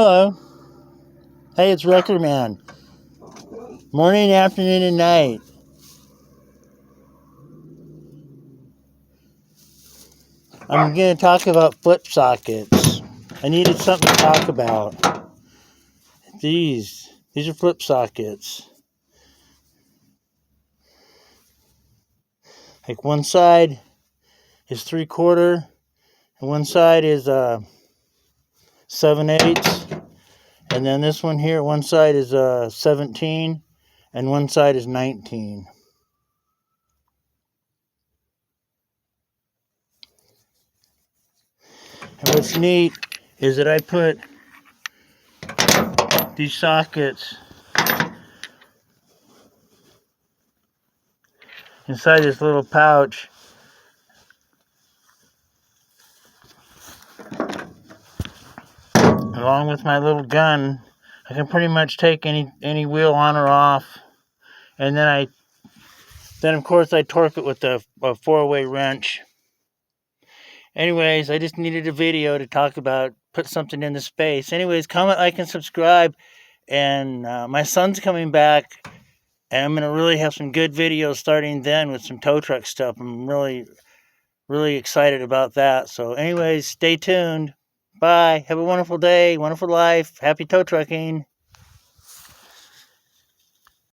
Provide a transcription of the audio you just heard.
Hello. Hey, it's Wreckerman. Morning, afternoon, and night. I'm going to talk about flip sockets. I needed something to talk about. These are flip sockets. Like one side is 3/4, and one side is 7/8, and then this one here, one side is 17, and one side is 19. And what's neat is that I put these sockets inside this little pouch. Along with my little gun, I can pretty much take any wheel on or off, and then of course I torque it with a 4-way wrench. Anyways, I just needed a video to talk about, put something into space. Anyways, comment, like, and subscribe. And my son's coming back, and I'm gonna really have some good videos starting then with some tow truck stuff. I'm really excited about that. So anyways, stay tuned. Bye. Have a wonderful day, wonderful life. Happy tow trucking.